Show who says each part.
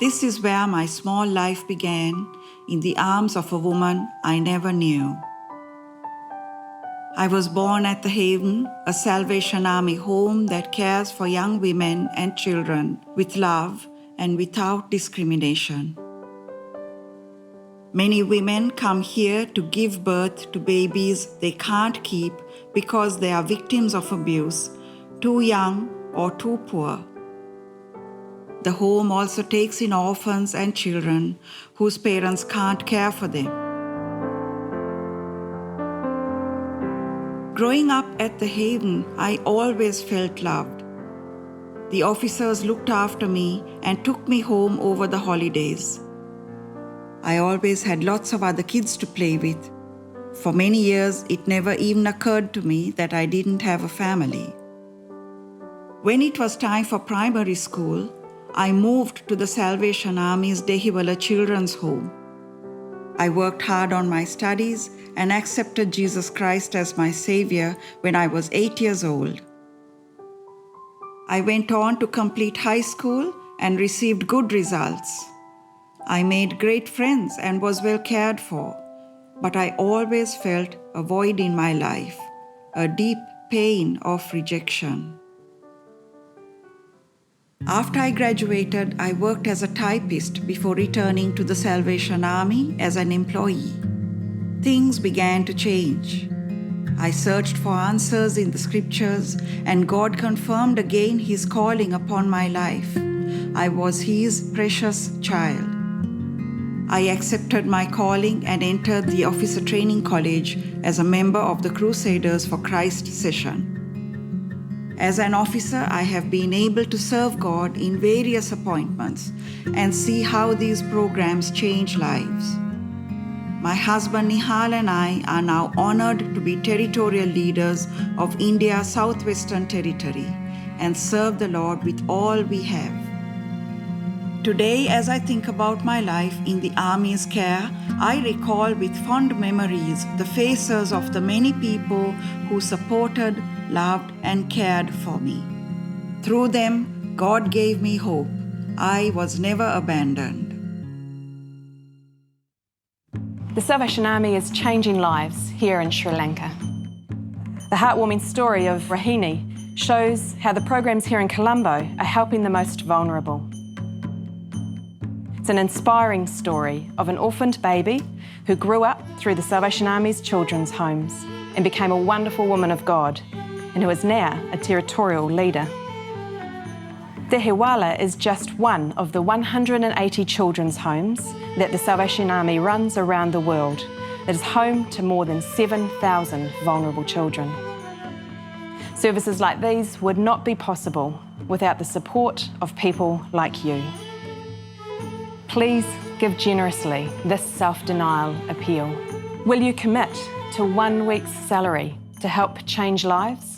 Speaker 1: This is where my small life began, in the arms of a woman I never knew. I was born at the Haven, a Salvation Army home that cares for young women and children with love and without discrimination. Many women come here to give birth to babies they can't keep because they are victims of abuse, too young or too poor. The home also takes in orphans and children whose parents can't care for them. Growing up at the Haven, I always felt loved. The officers looked after me and took me home over the holidays. I always had lots of other kids to play with. For many years, it never even occurred to me that I didn't have a family. When it was time for primary school, I moved to the Salvation Army's Dehiwala Children's Home. I worked hard on my studies and accepted Jesus Christ as my Savior when I was 8 years old. I went on to complete high school and received good results. I made great friends and was well cared for, but I always felt a void in my life, a deep pain of rejection. After I graduated, I worked as a typist before returning to the Salvation Army as an employee. Things began to change. I searched for answers in the scriptures, and God confirmed again His calling upon my life. I was His precious child. I accepted my calling and entered the Officer Training College as a member of the Crusaders for Christ session. As an officer, I have been able to serve God in various appointments and see how these programs change lives. My husband Nihal and I are now honored to be territorial leaders of India's Southwestern Territory and serve the Lord with all we have. Today, as I think about my life in the Army's care, I recall with fond memories the faces of the many people who supported, loved, and cared for me. Through them, God gave me hope. I was never abandoned.
Speaker 2: The Salvation Army is changing lives here in Sri Lanka. The heartwarming story of Rahini shows how the programs here in Colombo are helping the most vulnerable. It's an inspiring story of an orphaned baby who grew up through the Salvation Army's children's homes and became a wonderful woman of God, and who is now a territorial leader. Dehiwala is just one of the 180 children's homes that the Salvation Army runs around the world. It is home to more than 7,000 vulnerable children. Services like these would not be possible without the support of people like you. Please give generously this self-denial appeal. Will you commit to 1 week's salary to help change lives?